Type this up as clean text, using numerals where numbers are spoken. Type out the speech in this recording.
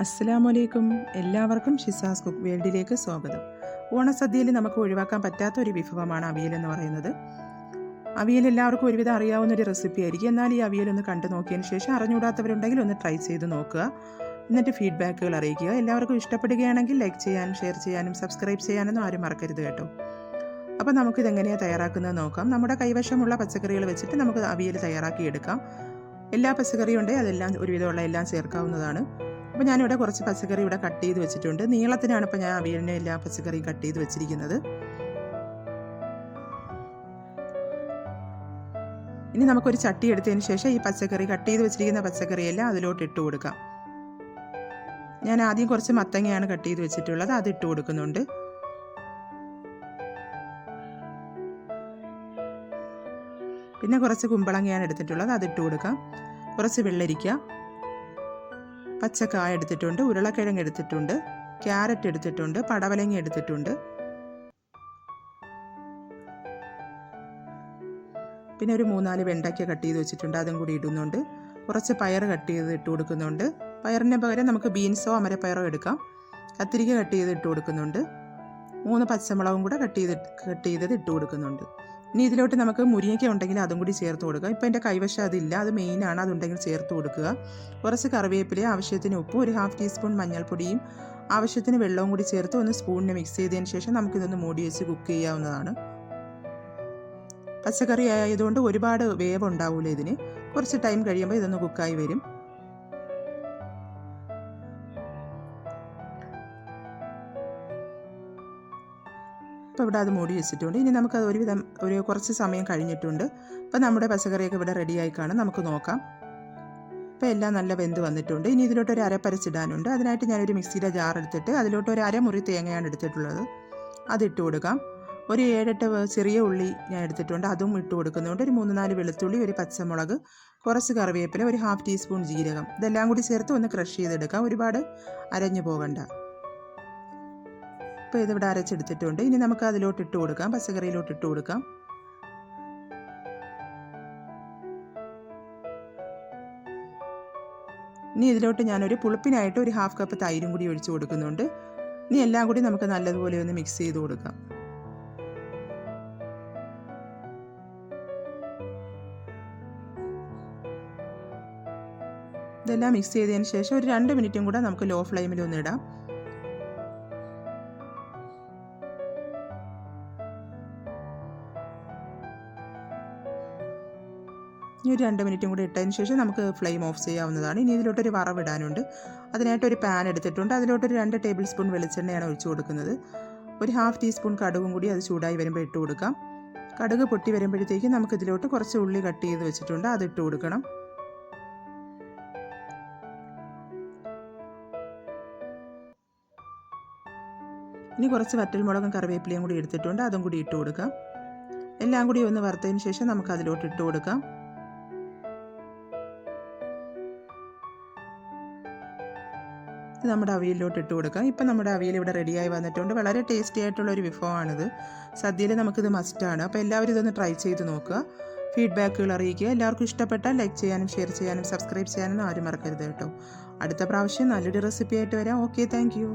അസ്സലാമലൈക്കും. എല്ലാവർക്കും ഷിസാസ് കുക്ക് വേൾഡിലേക്ക് സ്വാഗതം. ഓണസദ്യയിൽ നമുക്ക് ഒഴിവാക്കാൻ പറ്റാത്ത ഒരു വിഭവമാണ് അവിയൽ എന്ന് പറയുന്നത്. അവിയൽ എല്ലാവർക്കും ഒരുവിധം അറിയാവുന്ന ഒരു റെസിപ്പി ആയിരിക്കും. എന്നാൽ ഈ അവിയലൊന്ന് കണ്ടു നോക്കിയതിന് ശേഷം അറിഞ്ഞുകൂടാത്തവരുണ്ടെങ്കിൽ ഒന്ന് ട്രൈ ചെയ്ത് നോക്കുക. എന്നിട്ട് ഫീഡ്ബാക്കുകൾ അറിയിക്കുക. എല്ലാവർക്കും ഇഷ്ടപ്പെടുകയാണെങ്കിൽ ലൈക്ക് ചെയ്യാനും ഷെയർ ചെയ്യാനും സബ്സ്ക്രൈബ് ചെയ്യാനൊന്നും ആരും മറക്കരുത് കേട്ടോ. അപ്പോൾ നമുക്കിതെങ്ങനെയാണ് തയ്യാറാക്കുന്നത് നോക്കാം. നമ്മുടെ കൈവശമുള്ള പച്ചക്കറികൾ വെച്ചിട്ട് നമുക്ക് അവിയൽ തയ്യാറാക്കിയെടുക്കാം. എല്ലാ പച്ചക്കറിയും ഉണ്ടെങ്കിൽ അതെല്ലാം ഒരുവിധമുള്ള എല്ലാം ചേർക്കാവുന്നതാണ്. അപ്പോൾ ഞാനിവിടെ കുറച്ച് പച്ചക്കറി ഇവിടെ കട്ട് ചെയ്ത് വെച്ചിട്ടുണ്ട്. നീളത്തിനാണ് ഇപ്പോൾ ഞാൻ അവിയലിനെ എല്ലാ പച്ചക്കറിയും കട്ട് ചെയ്ത് വെച്ചിരിക്കുന്നത്. ഇനി നമുക്കൊരു ചട്ടി എടുത്തതിന് ശേഷം ഈ പച്ചക്കറി കട്ട് ചെയ്ത് വെച്ചിരിക്കുന്ന പച്ചക്കറിയെല്ലാം അതിലോട്ട് ഇട്ട് കൊടുക്കാം. ഞാൻ ആദ്യം കുറച്ച് മത്തങ്ങയാണ് കട്ട് ചെയ്ത് വെച്ചിട്ടുള്ളത്, അത് ഇട്ട് കൊടുക്കുന്നുണ്ട്. പിന്നെ കുറച്ച് കുമ്പളങ്ങയാണ് എടുത്തിട്ടുള്ളത്, അത് ഇട്ട് കൊടുക്കാം. കുറച്ച് വെള്ളരിക്ക, പച്ചക്കായ എടുത്തിട്ടുണ്ട്, ഉരുളക്കിഴങ്ങ് എടുത്തിട്ടുണ്ട്, ക്യാരറ്റ് എടുത്തിട്ടുണ്ട്, പടവലങ്ങ എടുത്തിട്ടുണ്ട്. പിന്നെ ഒരു 3-4 വെണ്ടയ്ക്ക കട്ട് ചെയ്ത് വെച്ചിട്ടുണ്ട്, അതും കൂടി ഇടുന്നുണ്ട്. കുറച്ച് പയർ കട്ട് ചെയ്ത് ഇട്ട് കൊടുക്കുന്നുണ്ട്. പയറിന് പകരം നമുക്ക് ബീൻസോ അമരപ്പയറോ എടുക്കാം. കത്തിരിക്ക കട്ട് ചെയ്ത് ഇട്ട് കൊടുക്കുന്നുണ്ട്. 3 പച്ചമുളകും കൂടെ കട്ട് ചെയ്തത് ഇട്ട് കൊടുക്കുന്നുണ്ട്. ഇനി ഇതിലോട്ട് നമുക്ക് മുരിങ്ങയ്ക്ക ഉണ്ടെങ്കിൽ അതും കൂടി ചേർത്ത് കൊടുക്കുക. ഇപ്പോൾ എൻ്റെ കൈവശം അതില്ല, അത് മെയിനാണ്, അതുണ്ടെങ്കിൽ ചേർത്ത് കൊടുക്കുക. കുറച്ച് കറിവേപ്പില, ആവശ്യത്തിന് ഉപ്പ്, ഒരു 1/2 ടീസ്പൂൺ മഞ്ഞൾപ്പൊടിയും ആവശ്യത്തിന് വെള്ളവും കൂടി ചേർത്ത് ഒന്ന് സ്പൂണിന് മിക്സ് ചെയ്തതിന് ശേഷം നമുക്കിതൊന്ന് മൂടി വെച്ച് കുക്ക് ചെയ്യാവുന്നതാണ്. പച്ചക്കറി ആയതുകൊണ്ട് ഒരുപാട് വേവ് ഉണ്ടാവില്ല ഇതിന്. കുറച്ച് ടൈം കഴിയുമ്പോൾ ഇതൊന്ന് കുക്കായി വരും. ഇപ്പോൾ ഇവിടെ അത് മൂടി വെച്ചിട്ടുണ്ട്. ഇനി നമുക്കത് ഒരുവിധം കുറച്ച് സമയം കഴിഞ്ഞിട്ടുണ്ട്. അപ്പോൾ നമ്മുടെ പച്ചക്കറിയൊക്കെ ഇവിടെ റെഡിയായി കാണും. നമുക്ക് നോക്കാം. ഇപ്പോൾ എല്ലാം നല്ല വെന്ത് വന്നിട്ടുണ്ട്. ഇനി ഇതിലോട്ടൊരു അരപ്പരച്ചിടാനുണ്ട്. അതിനായിട്ട് ഞാനൊരു മിക്സിയുടെ ജാർ എടുത്തിട്ട് അതിലോട്ട് ഒരു അരമുറി തേങ്ങയാണ് എടുത്തിട്ടുള്ളത്, അതിട്ട് കൊടുക്കാം. ഒരു 7-8 ചെറിയ ഉള്ളി ഞാൻ എടുത്തിട്ടുണ്ട്, അതും ഇട്ട് കൊടുക്കുന്നുണ്ട്. ഒരു 3-4 വെളുത്തുള്ളി, ഒരു പച്ചമുളക്, കുറച്ച് കറിവേപ്പില, ഒരു 1/2 ടീസ്പൂൺ ജീരകം, ഇതെല്ലാം കൂടി ചേർത്ത് ഒന്ന് ക്രഷ് ചെയ്തെടുക്കാം. ഒരുപാട് അരഞ്ഞു പോകണ്ട. ഇപ്പോൾ ഇതിവിടെ അരച്ചെടുത്തിട്ടുണ്ട്. ഇനി നമുക്ക് അതിലോട്ട് ഇട്ട് കൊടുക്കാം, പച്ചക്കറിയിലോട്ട് ഇട്ട് കൊടുക്കാം. ഇനി ഇതിലോട്ട് ഞാനൊരു പുളിപ്പിനായിട്ട് ഒരു 1/2 കപ്പ് തൈരും കൂടി ഒഴിച്ച് കൊടുക്കുന്നുണ്ട്. ഇനി എല്ലാം കൂടി നമുക്ക് നല്ലതുപോലെ ഒന്ന് മിക്സ് ചെയ്ത് കൊടുക്കാം. ഇതെല്ലാം മിക്സ് ചെയ്തതിന് ശേഷം ഒരു 2 മിനിറ്റും കൂടെ നമുക്ക് ലോ ഫ്ലെയിമിൽ ഒന്ന് ഇടാം. ഇനി ഒരു 2 മിനിറ്റും കൂടി ഇട്ടതിന് ശേഷം നമുക്ക് ഫ്ലെയിം ഓഫ് ചെയ്യാവുന്നതാണ്. ഇനി ഇതിലോട്ടൊരു വറവിടാനുണ്ട്. അതിനായിട്ടൊരു പാൻ എടുത്തിട്ടുണ്ട്. അതിലോട്ടൊരു 2 ടേബിൾ സ്പൂൺ വെളിച്ചെണ്ണയാണ് ഒഴിച്ചു കൊടുക്കുന്നത്. ഒരു 1/2 ടീസ്പൂൺ കടുകും കൂടി അത് ചൂടായി വരുമ്പോൾ ഇട്ട് കൊടുക്കാം. കടുക് പൊട്ടി വരുമ്പോഴത്തേക്കും നമുക്ക് ഇതിലോട്ട് കുറച്ച് ഉള്ളി കട്ട് ചെയ്ത് വെച്ചിട്ടുണ്ട്, അത് ഇട്ട് കൊടുക്കണം. ഇനി കുറച്ച് വറ്റൽമുളകും കറിവേപ്പിലയും കൂടി എടുത്തിട്ടുണ്ട്, അതും കൂടി ഇട്ട് കൊടുക്കാം. എല്ലാം കൂടി ഒന്ന് വറുത്തതിന് ശേഷം നമുക്ക് അതിലോട്ട് ഇട്ട് കൊടുക്കാം. ഇത് നമ്മുടെ അവിയലിലോട്ട് ഇട്ട് കൊടുക്കാം. ഇപ്പം നമ്മുടെ അവിയൽ ഇവിടെ റെഡിയായി വന്നിട്ടുണ്ട്. വളരെ ടേസ്റ്റി ആയിട്ടുള്ളൊരു വിഭവമാണിത്. സദ്യയിൽ നമുക്കിത് മസ്റ്റാണ്. അപ്പോൾ എല്ലാവരും ഇതൊന്ന് ട്രൈ ചെയ്ത് നോക്കുക. ഫീഡ്ബാക്കുകൾ അറിയിക്കുക. എല്ലാവർക്കും ഇഷ്ടപ്പെട്ടാൽ ലൈക്ക് ചെയ്യാനും ഷെയർ ചെയ്യാനും സബ്സ്ക്രൈബ് ചെയ്യാനും ആരും മറക്കരുത് കേട്ടോ. അടുത്ത പ്രാവശ്യം നല്ലൊരു റെസിപ്പി ആയിട്ട് വരാം. Okay, thank you.